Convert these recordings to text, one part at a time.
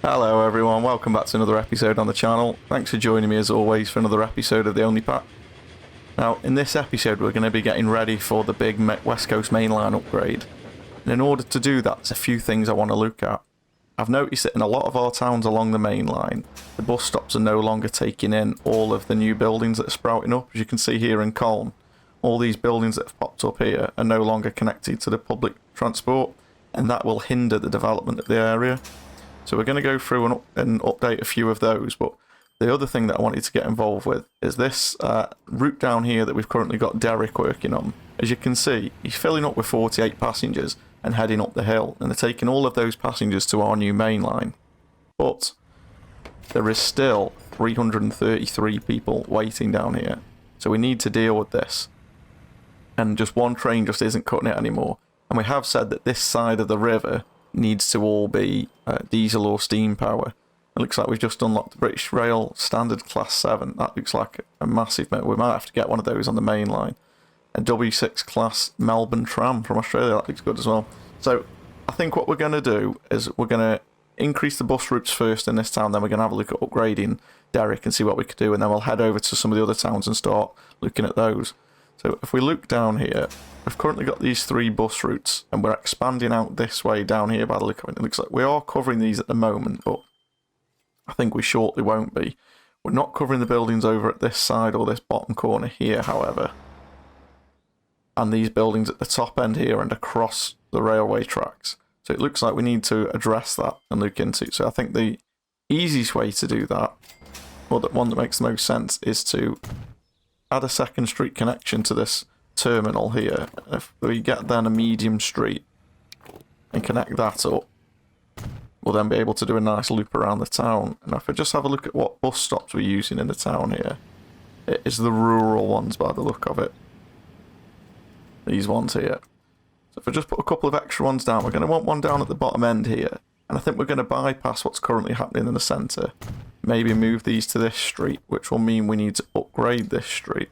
Hello everyone, welcome back to another episode on the channel. Thanks for joining me as always for another episode of the Only Pack. Now, in this episode we're going to be getting ready for the big West Coast mainline upgrade. And in order to do that, there's a few things I want to look at. I've noticed that in a lot of our towns along the mainline, the bus stops are no longer taking in all of the new buildings that are sprouting up. As you can see here in Colne, all these buildings that have popped up here are no longer connected to the public transport, and that will hinder the development of the area. So we're going to go through and update a few of those, but the other thing that I wanted to get involved with is this route down here that we've currently got Derek working on. As you can see, he's filling up with 48 passengers and heading up the hill, and they're taking all of those passengers to our new main line. But there is still 333 people waiting down here, so we need to deal with this. And just one train just isn't cutting it anymore. And we have said that this side of the river needs to all be diesel or steam power. It looks like we've just unlocked the British Rail Standard Class 7. That looks like a massive... We might have to get one of those on the main line. A W6 Class Melbourne Tram from Australia. That looks good as well. So I think what we're going to do is we're going to increase the bus routes first in this town. Then we're going to have a look at upgrading Derrick and see what we could do. And then we'll head over to some of the other towns and start looking at those. So if we look down here, we've currently got these 3 bus routes, and we're expanding out this way down here by the look of it. It looks like we are covering these at the moment, but I think we shortly won't be. We're not covering the buildings over at this side or this bottom corner here, however. And these buildings at the top end here and across the railway tracks. So it looks like we need to address that and look into it. So I think the easiest way to do that, or the one that makes the most sense, is to add a second street connection to this terminal here. If we get then a medium street and connect that up, we'll then be able to do a nice loop around the town. And if I just have a look at what bus stops we're using in the town here, it is the rural ones by the look of it. These ones here. So if I just put a couple of extra ones down, we're going to want one down at the bottom end here. And I think we're going to bypass what's currently happening in the centre. Maybe move these to this street, which will mean we need to upgrade this street.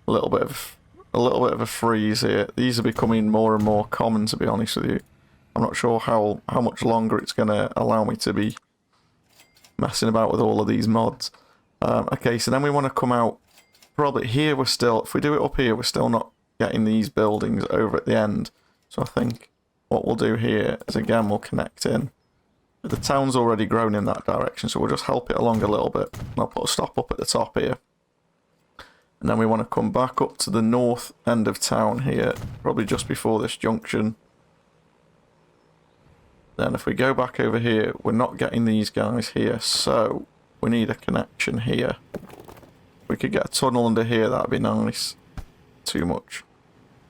A little bit of a freeze here. These are becoming more and more common, to be honest with you. I'm not sure how much longer it's going to allow me to be messing about with all of these mods. Okay, so then we want to come out. Probably here we're still, if we do it up here, we're still not getting these buildings over at the end. So I think what we'll do here is, again, we'll connect in. The town's already grown in that direction, so we'll just help it along a little bit. And I'll put a stop up at the top here. And then we want to come back up to the north end of town here, probably just before this junction. Then if we go back over here, we're not getting these guys here, so we need a connection here. If we could get a tunnel under here, that'd be nice. Too much.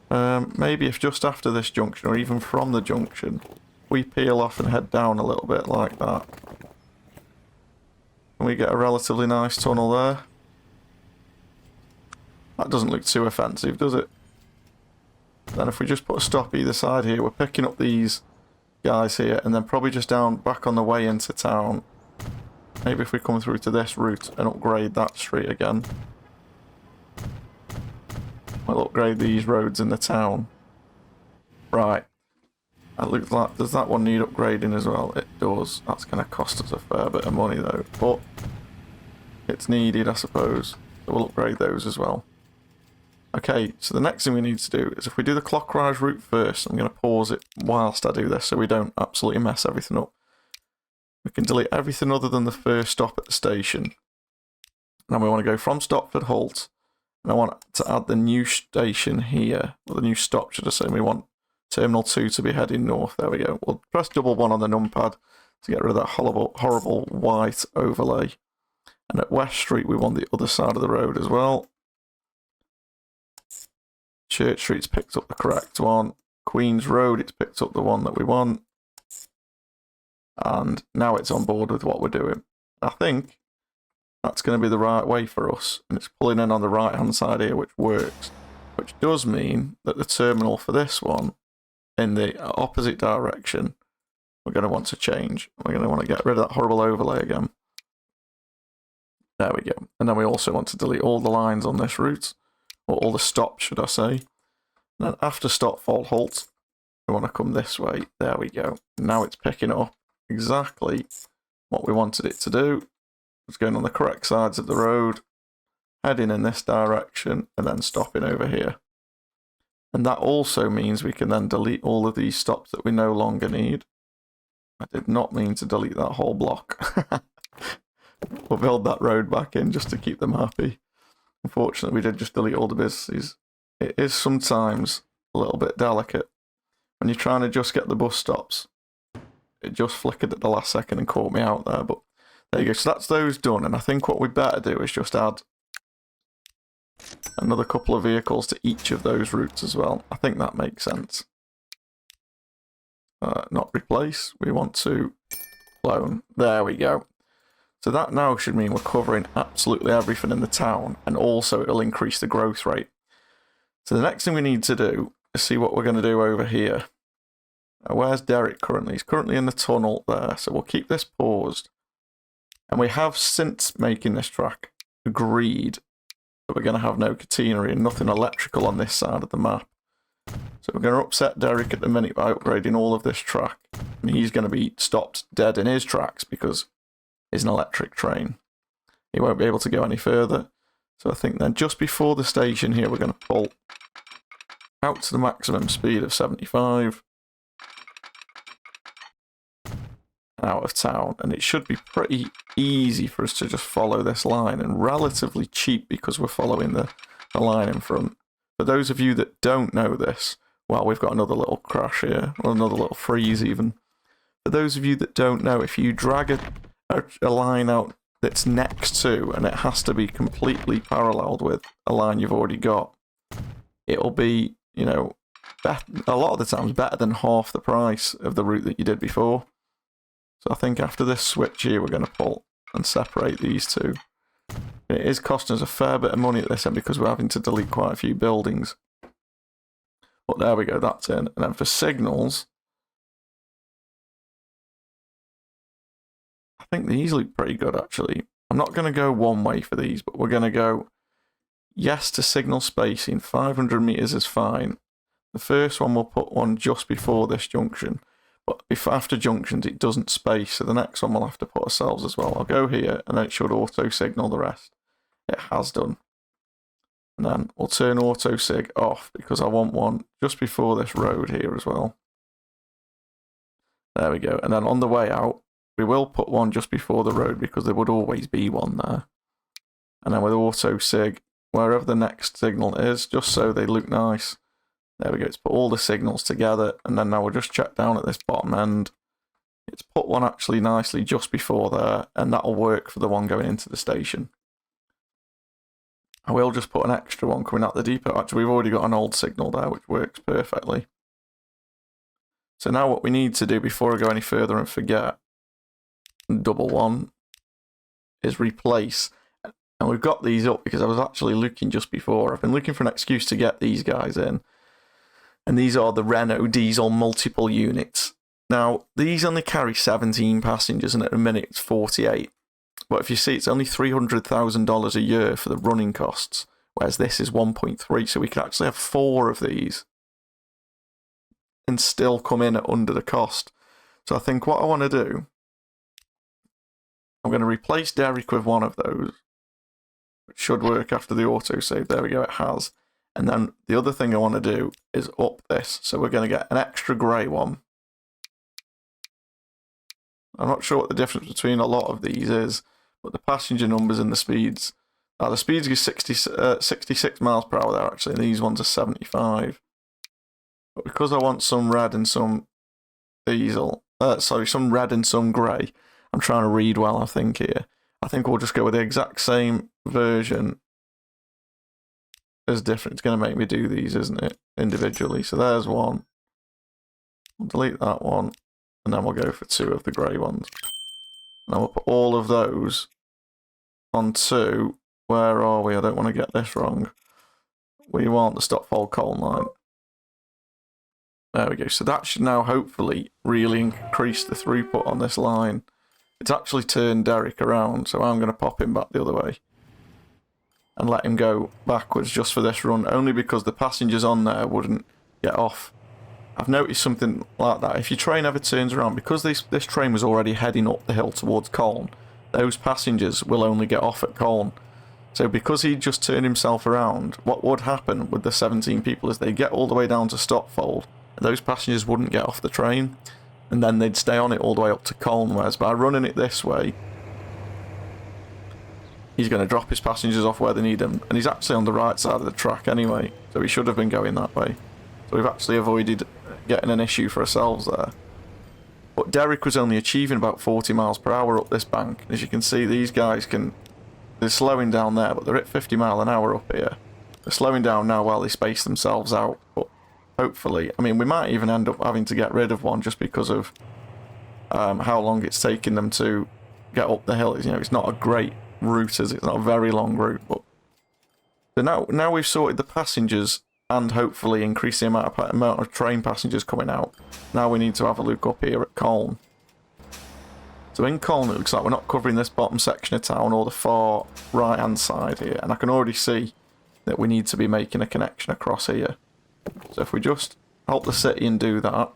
Maybe if just after this junction, or even from the junction, we peel off and head down a little bit like that. And we get a relatively nice tunnel there. That doesn't look too offensive, does it? Then if we just put a stop either side here, we're picking up these guys here, and then probably just down back on the way into town. Maybe if we come through to this route and upgrade that street again. We'll upgrade these roads in the town. Right. That looks like, does that one need upgrading as well? It does. That's going to cost us a fair bit of money though, but it's needed, I suppose. So we'll upgrade those as well. Okay, so the next thing we need to do is, if we do the clockwise route first, I'm going to pause it whilst I do this so we don't absolutely mess everything up. We can delete everything other than the first stop at the station. Now we want to go from Stopford Halt, and I want to add the new station here, or the new stop should I say. We want Terminal 2 to be heading north. There we go. We'll press double 1 on the numpad to get rid of that horrible white overlay. And at West Street, we want the other side of the road as well. Church Street's picked up the correct one. Queen's Road, it's picked up the one that we want. And now it's on board with what we're doing. I think that's going to be the right way for us. And it's pulling in on the right-hand side here, which works. Which does mean that the terminal for this one, in the opposite direction, we're going to want to change. We're going to want to get rid of that horrible overlay again. There we go. And then we also want to delete all the lines on this route, or all the stops, should I say. And then after Stopford Halt, we want to come this way. There we go. Now it's picking it up. exactly what we wanted it to do. It's going on the correct sides of the road, heading in this direction, and then stopping over here. And that also means we can then delete all of these stops that we no longer need. I did not mean to delete that whole block. We'll build that road back in just to keep them happy. Unfortunately, we did just delete all the businesses. It is sometimes a little bit delicate. When you're trying to just get the bus stops, it just flickered at the last second and caught me out there. But there you go. So that's those done. And I think what we better do is just add another couple of vehicles to each of those routes as well. I think that makes sense. Not replace. We want to clone. There we go. So that now should mean we're covering absolutely everything in the town, and also it'll increase the growth rate. So the next thing we need to do is see what we're going to do over here. Where's Derek currently? He's currently in the tunnel there, so we'll keep this paused. And we have, since making this track, agreed that we're going to have no catenary and nothing electrical on this side of the map. So we're going to upset Derek at the minute by upgrading all of this track, and he's going to be stopped dead in his tracks because he's an electric train. He won't be able to go any further. So I think then just before the station here, we're going to pull out to the maximum speed of 75 out of town, and it should be pretty easy for us to just follow this line, and relatively cheap because we're following the line in front. For those of you that don't know this, well, we've got another little crash here, or another little freeze even. For those of you that don't know, if you drag a line out that's next to, and it has to be completely paralleled with a line you've already got, it'll be, you know, a lot of the times better than half the price of the route that you did before. So I think after this switch here, we're going to pull and separate these two. It is costing us a fair bit of money at this end because we're having to delete quite a few buildings. But there we go, that's in. And then for signals, I think these look pretty good actually. I'm not going to go one way for these, but we're going to go yes to signal spacing. 500 meters is fine. The first one we'll put one just before this junction. But if after junctions it doesn't space, so the next one we'll have to put ourselves as well. I'll go here and then it should auto signal the rest. It has done. And then we'll turn auto sig off because I want one just before this road here as well. There we go. And then on the way out, we will put one just before the road because there would always be one there. And then with auto sig, wherever the next signal is, just so they look nice. There we go, it's put all the signals together, and then now we'll just check down at this bottom end. It's put one actually nicely just before there, and that'll work for the one going into the station. I will just put an extra one coming out the depot. Actually, we've already got an old signal there, which works perfectly. So now what we need to do before I go any further and forget, double one, is replace. And we've got these up because I was actually looking just before. I've been looking for an excuse to get these guys in. And these are the Renault diesel multiple units. Now, these only carry 17 passengers, and at the minute it's 48. But if you see, it's only $300,000 a year for the running costs, whereas this is 1.3, so we can actually have 4 of these and still come in at under the cost. So I think what I want to do, I'm going to replace Derek with one of those, which should work after the autosave. There we go, it has. And then the other thing I want to do is up this. So we're going to get an extra grey one. I'm not sure what the difference between a lot of these is, but the passenger numbers and the speeds. The speeds are 66 miles per hour there actually, and these ones are 75. But because I want some red and some diesel, some red and some grey, I'm trying to read well I think here. I think we'll just go with the exact same version as different. It's going to make me do these, isn't it, individually. So there's one. We'll delete that one, and then we'll go for 2 of the grey ones. And then we'll put all of those on 2. Where are we? I don't want to get this wrong. We want the stop-fold column line. There we go. So that should now hopefully really increase the throughput on this line. It's actually turned Derek around, so I'm going to pop him back the other way and let him go backwards just for this run, only because the passengers on there wouldn't get off I've noticed something like that. If your train ever turns around, because this train was already heading up the hill towards Colne, those passengers will only get off at Colne. So because he just turned himself around, what would happen with the 17 people is they get all the way down to Stopfold, and those passengers wouldn't get off the train, and then they'd stay on it all the way up to Colne, whereas by running it this way, he's going to drop his passengers off where they need them, and he's actually on the right side of the track anyway, so he should have been going that way. So we've actually avoided getting an issue for ourselves there. But Derrick was only achieving about 40 miles per hour up this bank. As you can see, these guys they're slowing down there, but they're at 50 mile an hour up here. They're slowing down now while they space themselves out, but hopefully, I mean, we might even end up having to get rid of one just because of how long it's taking them to get up the hill. You know, it's not a great route, it's not a very long route, but so now we've sorted the passengers and hopefully increase the amount of train passengers coming out. Now we need to have a look up here at Colne. So in Colne, it looks like we're not covering this bottom section of town or the far right hand side here, and I can already see that we need to be making a connection across here. So if we just help the city and do that,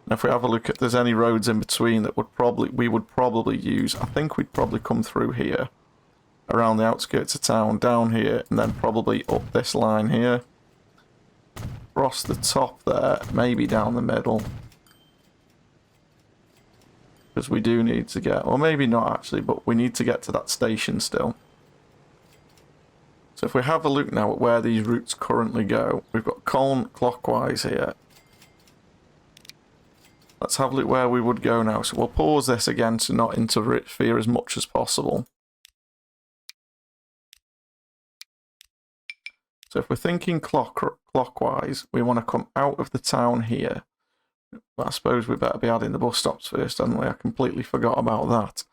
and if we have a look at there's any roads in between that we would probably use, I think we'd probably come through here, around the outskirts of town, down here, and then probably up this line here, across the top there, maybe down the middle. Because we do need to get, or maybe not actually, but we need to get to that station still. So if we have a look now at where these routes currently go, we've got Colne clockwise here. Let's have a look where we would go now. So we'll pause this again to not interfere as much as possible. So if we're thinking clockwise, we want to come out of the town here. I suppose we better be adding the bus stops first, haven't we? I completely forgot about that.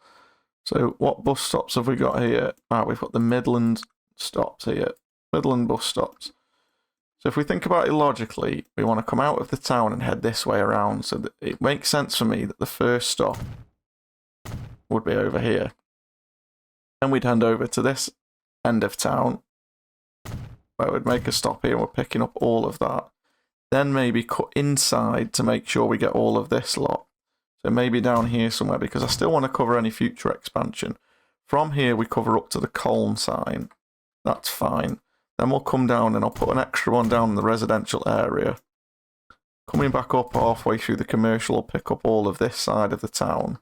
So what bus stops have we got here? We've got the Midland stops here. Midland bus stops. So if we think about it logically, we want to come out of the town and head this way around. So that it makes sense for me that the first stop would be over here. Then we'd hand over to this end of town, where we'd make a stop here and we're picking up all of that. Then maybe cut inside to make sure we get all of this lot. So maybe down here somewhere, because I still want to cover any future expansion. From here we cover up to the Colne sign. That's fine. Then we'll come down and I'll put an extra one down in the residential area. Coming back up halfway through the commercial, I'll pick up all of this side of the town.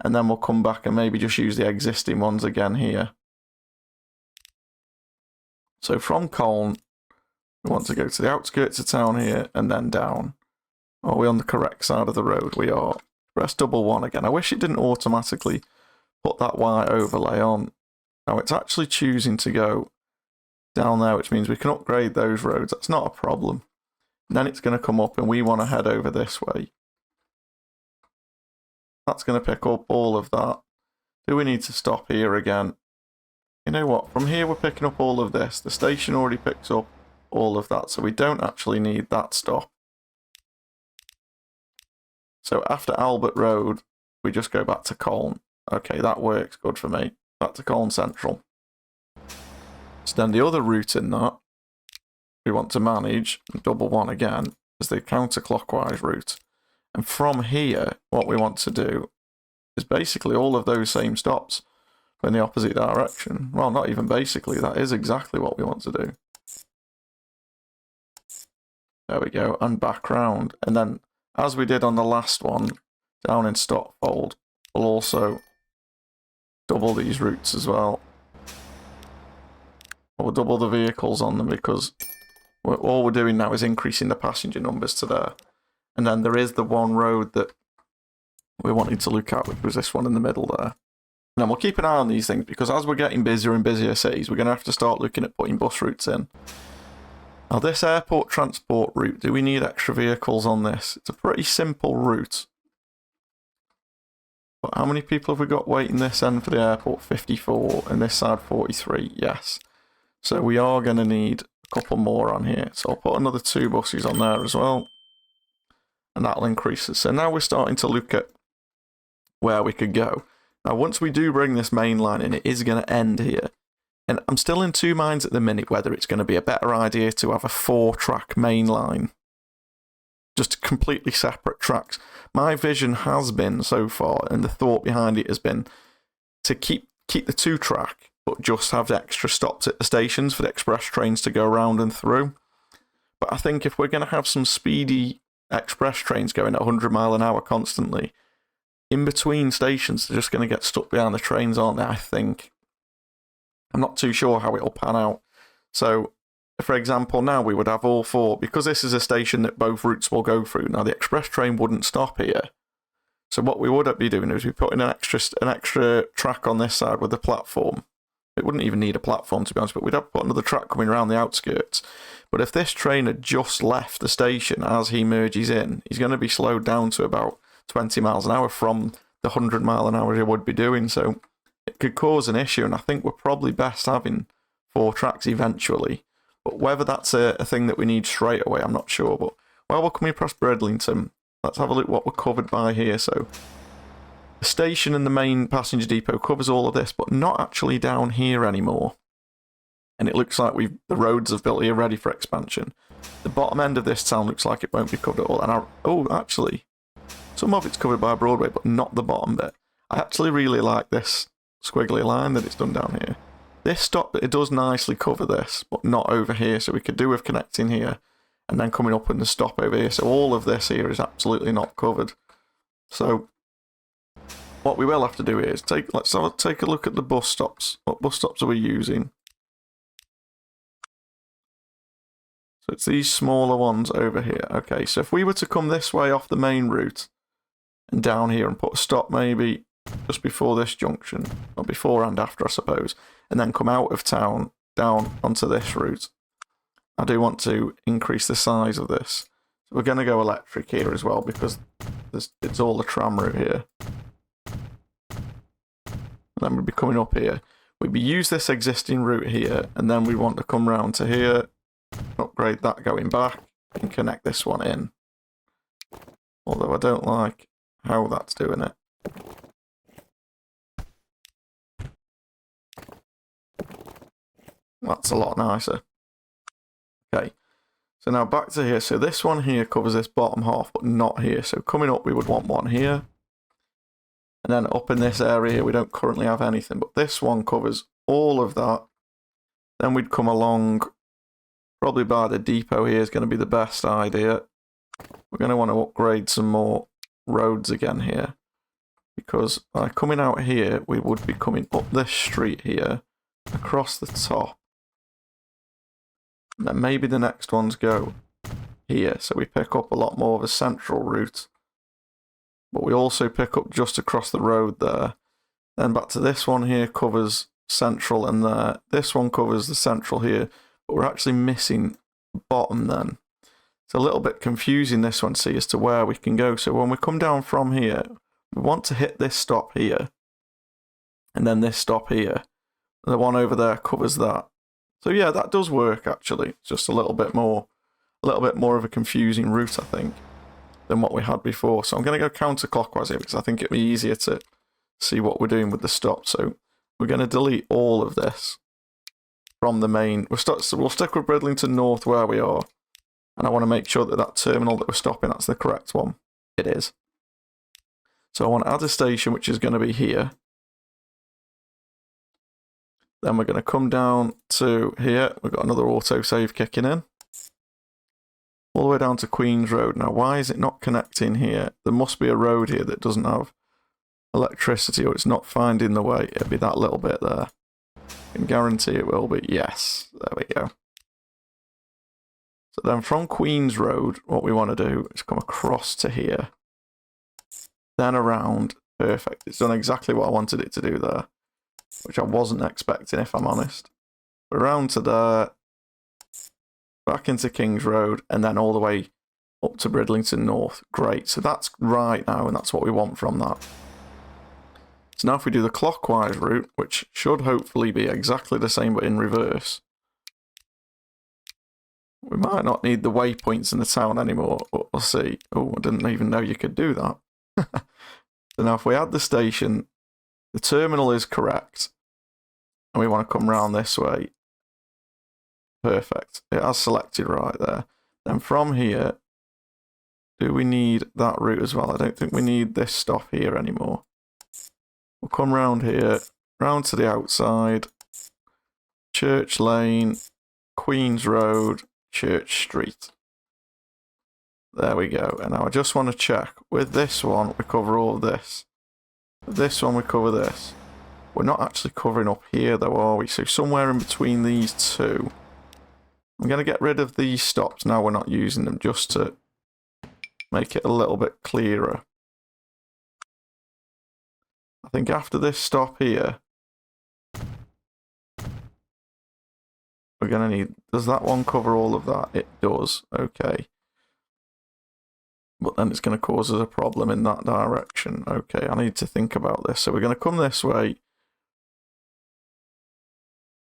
And then we'll come back and maybe just use the existing ones again here. So from Colne, we want to go to the outskirts of town here and then down. Are we on the correct side of the road? We are. Press double one again. I wish it didn't automatically put that white overlay on. Now it's actually choosing to go down there, which means we can upgrade those roads. That's not a problem. And then it's going to come up and we want to head over this way. That's going to pick up all of that. Do we need to stop here again? You know what? From here we're picking up all of this. The station already picks up all of that, so we don't actually need that stop. So after Albert Road, we just go back to Colne. Okay, that works good for me. Back to Colne Central. So then the other route in that we want to manage, double one again, is the counterclockwise route. And from here, what we want to do is basically all of those same stops in the opposite direction. Well, not even basically, that is exactly what we want to do. There we go, and back round. And then, as we did on the last one, down in Stopfold, we'll also double these routes as well. We'll double the vehicles on them because all we're doing now is increasing the passenger numbers to there. And then there is the one road that we wanted to look at, which was this one in the middle there. And then we'll keep an eye on these things because as we're getting busier and busier cities, we're going to have to start looking at putting bus routes in. Now this airport transport route, do we need extra vehicles on this? It's a pretty simple route. But how many people have we got waiting this end for the airport? 54, and this side 43, yes. So we are going to need a couple more on here. So I'll put another 2 buses on there as well. And that'll increase it. So now we're starting to look at where we could go. Now once we do bring this main line in, it is going to end here. And I'm still in 2 minds at the minute whether it's going to be a better idea to have a 4-track main line just completely separate tracks. My vision has been so far, and the thought behind it has been to keep the 2-track, but just have the extra stops at the stations for the express trains to go around and through. But I think if we're going to have some speedy express trains going at 100 mile an hour constantly, in between stations, they're just going to get stuck behind the trains, aren't they? I think. I'm not too sure how it'll pan out. So, for example, now we would have all 4, because this is a station that both routes will go through. Now, the express train wouldn't stop here. So what we would be doing is we put in an extra track on this side with the platform. It wouldn't even need a platform, to be honest, but we'd have to put another track coming around the outskirts. But if this train had just left the station as he merges in, he's going to be slowed down to about 20 miles an hour from the 100 mile an hour he would be doing. So it could cause an issue, and I think we're probably best having 4 tracks eventually. But whether that's a thing that we need straight away, I'm not sure. But while we're coming across Bridlington, let's have a look what we're covered by here. So the station and the main passenger depot covers all of this, but not actually down here anymore. And it looks like the roads have built here ready for expansion. The bottom end of this town looks like it won't be covered at all. And actually, some of it's covered by Broadway, but not the bottom bit. I actually really like this squiggly line that it's done down here. This stop, it does nicely cover this, but not over here. So we could do with connecting here and then coming up and the stop over here. So all of this here is absolutely not covered. So what we will have to do is let's take a look at the bus stops. What bus stops are we using? So it's these smaller ones over here. Okay, so if we were to come this way off the main route and down here and put a stop maybe just before this junction, or before and after, I suppose, and then come out of town down onto this route, I do want to increase the size of this. So we're going to go electric here as well, because it's all the tram route here. And then we'd be coming up here. We'd be use this existing route here, and then we want to come round to here, upgrade that going back, and connect this one in. Although I don't like how that's doing it. That's a lot nicer. Okay, so now back to here. So this one here covers this bottom half, but not here. So coming up, we would want one here. And then up in this area here, we don't currently have anything, but this one covers all of that. Then we'd come along, probably by the depot here is going to be the best idea. We're going to want to upgrade some more roads again here, because by coming out here, we would be coming up this street here, across the top. And then maybe the next ones go here, so we pick up a lot more of a central route. But we also pick up just across the road there. Then back to this one here covers central and there. This one covers the central here, but we're actually missing bottom then. It's a little bit confusing this one, see, as to where we can go. So when we come down from here, we want to hit this stop here, and then this stop here. The one over there covers that. So yeah, that does work actually. It's just a little bit more of a confusing route, I think, than what we had before. So I'm going to go counterclockwise here, because I think it'd be easier to see what we're doing with the stop. So we're going to delete all of this from the main. We'll stick with Bridlington North where we are, and I want to make sure that that terminal that we're stopping, that's the correct one. It is. So I want to add a station, which is going to be here. Then we're going to come down to here. We've got another autosave kicking in. All the way down to Queen's Road. Now, why is it not connecting here? There must be a road here that doesn't have electricity, or it's not finding the way. It'll be that little bit there. I can guarantee it will be. Yes, there we go. So then from Queen's Road, what we want to do is come across to here. Then around. Perfect. It's done exactly what I wanted it to do there, which I wasn't expecting, if I'm honest. Around to there, back into King's Road, and then all the way up to Bridlington North. Great, so that's right now, and that's what we want from that. So now if we do the clockwise route, which should hopefully be exactly the same but in reverse, we might not need the waypoints in the town anymore, but we'll see. Oh, I didn't even know you could do that. So now if we add the station, the terminal is correct, and we want to come round this way. Perfect. It has selected right there. Then from here, do we need that route as well? I don't think we need this stop here anymore. We'll come round here, round to the outside, Church Lane, Queen's Road, Church Street. There we go. And now I just want to check. With this one, we cover all of this. With this one, we cover this. We're not actually covering up here, though, are we? So somewhere in between these two. I'm going to get rid of these stops now we're not using them, just to make it a little bit clearer. I think after this stop here, we're going to need... Does that one cover all of that? It does. Okay. But then it's going to cause us a problem in that direction. Okay, I need to think about this. So we're going to come this way.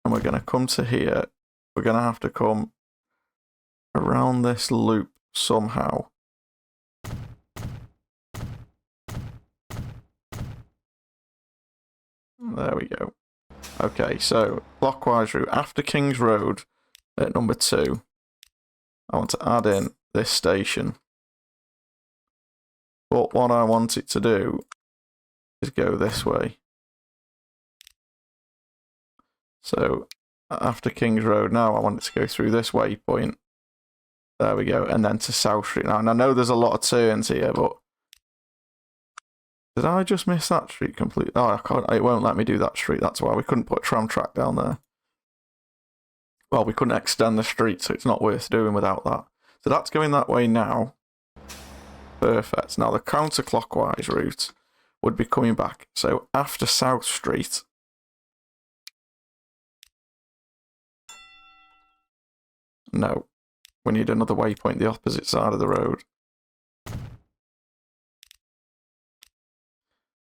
And we're going to come to here. We're going to have to come around this loop somehow. There we go. Okay, so clockwise route. After King's Road at number 2, I want to add in this station. But what I want it to do is go this way. So after King's Road now, I want it to go through this waypoint. There we go. And then to South Street. Now, and I know there's a lot of turns here, but... Did I just miss that street completely? Oh, I can't, it won't let me do that street. That's why we couldn't put a tram track down there. Well, we couldn't extend the street, so it's not worth doing without that. So that's going that way now. Perfect. Now the counterclockwise route would be coming back. So after South Street, no, we need another waypoint the opposite side of the road.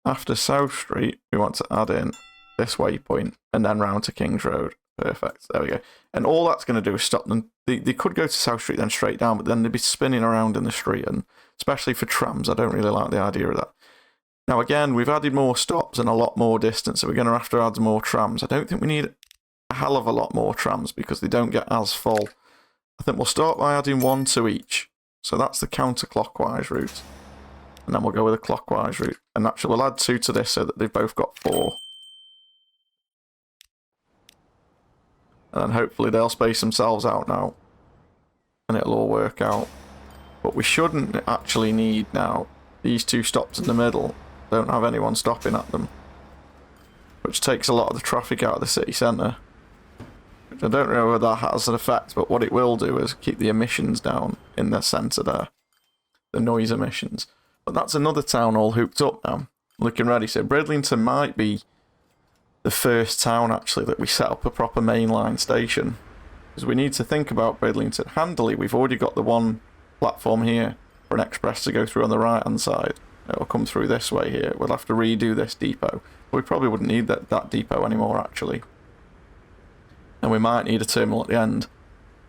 After South Street, we want to add in this waypoint and then round to King's Road. Perfect. There we go. And all that's going to do is stop them. They could go to South Street then straight down, but then they'd be spinning around in the street, and especially for trams, I don't really like the idea of that. Now again, we've added more stops and a lot more distance, so we're going to have to add more trams. I don't think we need a hell of a lot more trams because they don't get as full. I think we'll start by adding 1 to each. So that's the counterclockwise route. And then we'll go with a clockwise route. And actually we'll add 2 to this so that they've both got 4. And then hopefully they'll space themselves out now. And it'll all work out. But we shouldn't actually need now. These 2 stops in the middle don't have anyone stopping at them. Which takes a lot of the traffic out of the city centre. Which I don't know whether that has an effect, but what it will do is keep the emissions down in the centre there. The noise emissions. But that's another town all hooped up now. Looking ready. So Bridlington might be the first town actually that we set up a proper mainline station. Because we need to think about Bridlington handily. We've already got the one platform here for an express to go through on the right hand side. It'll come through this way here. We'll have to redo this depot. But we probably wouldn't need that depot anymore actually. And we might need a terminal at the end.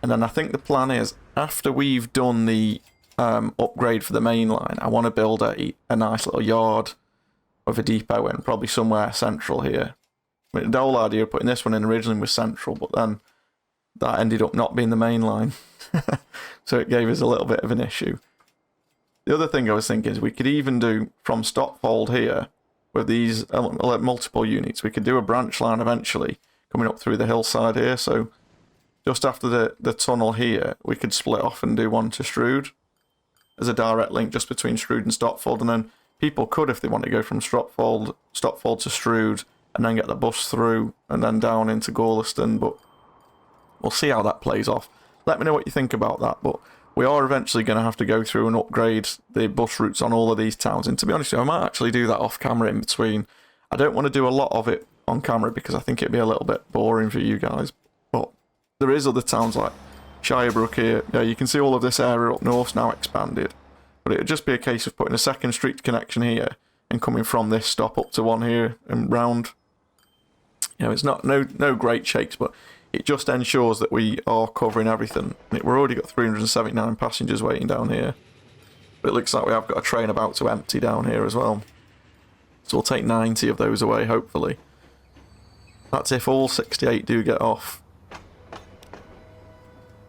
And then I think the plan is, after we've done the upgrade for the main line, I want to build a nice little yard with a depot in, probably somewhere central here. I mean, the whole idea of putting this one in originally was central, but then that ended up not being the main line. So it gave us a little bit of an issue. The other thing I was thinking is we could even do from Stopfold here, with these multiple units, we could do a branch line eventually, coming up through the hillside here, so just after the tunnel here, we could split off and do one to Strood as a direct link just between Strood and Stopfold, and then people could, if they want to go from Stopfold to Strood, and then get the bus through, and then down into Gorleston, but we'll see how that plays off. Let me know what you think about that, but we are eventually going to have to go through and upgrade the bus routes on all of these towns, and to be honest with you, I might actually do that off camera in between. I don't want to do a lot of it on camera because I think it'd be a little bit boring for you guys, but there is other towns like Shirebrook here. Yeah, you can see all of this area up north now expanded, but it would just be a case of putting a second street connection here and coming from this stop up to one here and round. You know, it's not no great shakes, but it just ensures that we are covering everything. We've already got 379 passengers waiting down here, but it looks like we have got a train about to empty down here as well. So we'll take 90 of those away, hopefully. That's if all 68 do get off.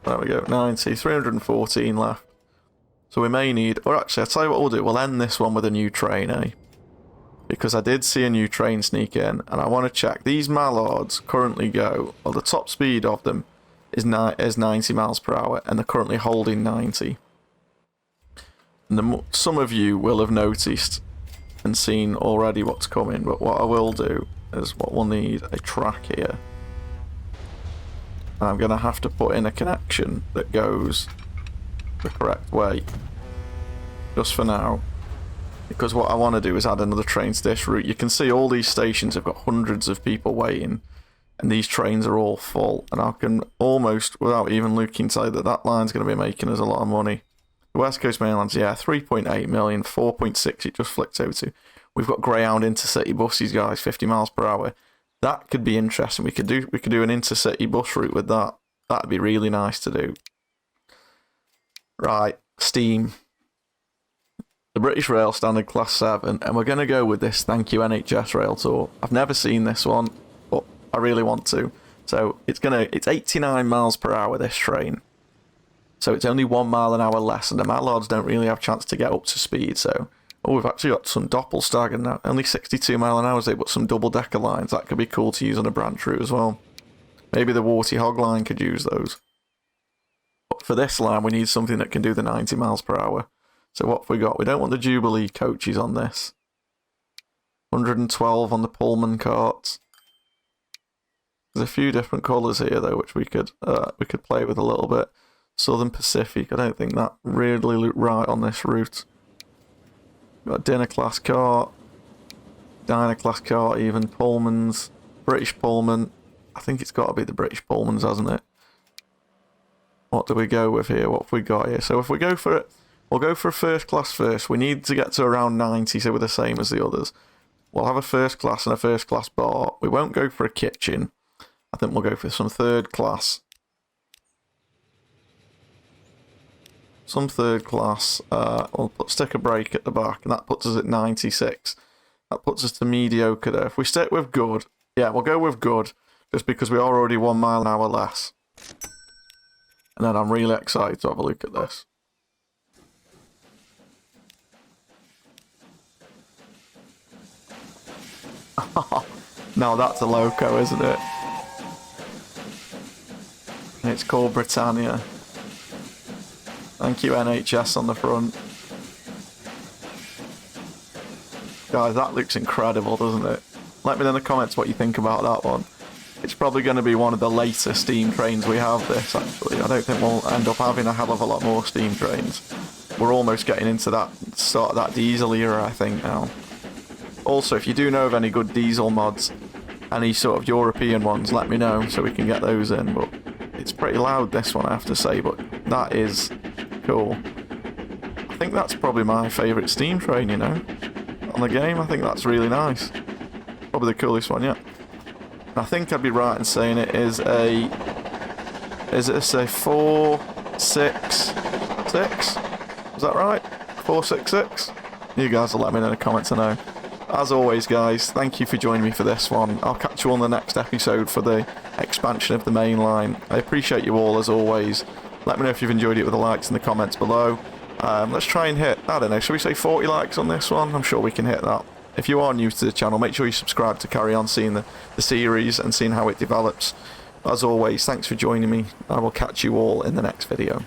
There we go, 90, 314 left. So we may need, or actually I'll tell you what we'll do, we'll end this one with a new train, eh? Because I did see a new train sneak in, and I want to check. These mallards currently go, well, the top speed of them is 90 miles per hour, and they're currently holding 90. And some of you will have noticed and seen already what's coming, but what I will do is what we'll need a track here. And I'm going to have to put in a connection that goes the correct way, just for now. Because what I want to do is add another train to this route. You can see all these stations have got hundreds of people waiting, and these trains are all full. And I can almost, without even looking, say that that line's going to be making us a lot of money. The West Coast Mainland's, yeah, 3.8 million, 4.6 it just flicked over to. We've got Greyhound intercity buses, guys, 50 miles per hour. That could be interesting. We could do an intercity bus route with that. That'd be really nice to do. Right, Steam. The British Rail Standard Class 7, and we're going to go with this Thank You NHS Rail Tour. I've never seen this one, but I really want to. So it's 89 miles per hour, this train. So it's only 1 mile an hour less, and the mallards don't really have a chance to get up to speed. So, oh, we've actually got some Doppelstagger now. Only 62 mile an hour, they put some double-decker lines. That could be cool to use on a branch route as well. Maybe the Warty Hog line could use those. But for this line, we need something that can do the 90 miles per hour. So what have we got? We don't want the Jubilee coaches on this. 112 on the Pullman carts. There's a few different colours here though, which we could play with a little bit. Southern Pacific, I don't think that really looked right on this route. Got a dinner class cart, diner class cart, even Pullmans, British Pullman. I think it's got to be the British Pullmans, hasn't it? What do we go with here? What have we got here? So if we go for it. We'll go for a first class first. We need to get to around 90, so we're the same as the others. We'll have a first class and a first class bar. We won't go for a kitchen. I think we'll go for some third class. Some third class. We'll stick a brake at the back, and that puts us at 96. That puts us to mediocre there. If we stick with good, yeah, we'll go with good, just because we are already 1 mile an hour less. And then I'm really excited to have a look at this. Now that's a loco, isn't it? It's called Britannia. Thank you, NHS on the front. Guys, that looks incredible, doesn't it? Let me know in the comments what you think about that one. It's probably going to be one of the later steam trains we have this, actually. I don't think we'll end up having a hell of a lot more steam trains. We're almost getting into that sort of that diesel era, I think, now. Also, if you do know of any good diesel mods, any sort of European ones, let me know so we can get those in. But it's pretty loud, this one, I have to say, but that is cool. I think that's probably my favourite steam train, you know, on the game. I think that's really nice. Probably the coolest one yet. I think I'd be right in saying it is a... Is it a 466? Is that right? 466? You guys will let me know in the comments, I know. As always, guys, thank you for joining me for this one. I'll catch you on the next episode for the expansion of the main line. I appreciate you all, as always. Let me know if you've enjoyed it with the likes in the comments below. Let's try and hit, I don't know, should we say 40 likes on this one? I'm sure we can hit that. If you are new to the channel, make sure you subscribe to carry on seeing the series and seeing how it develops. As always, thanks for joining me. I will catch you all in the next video.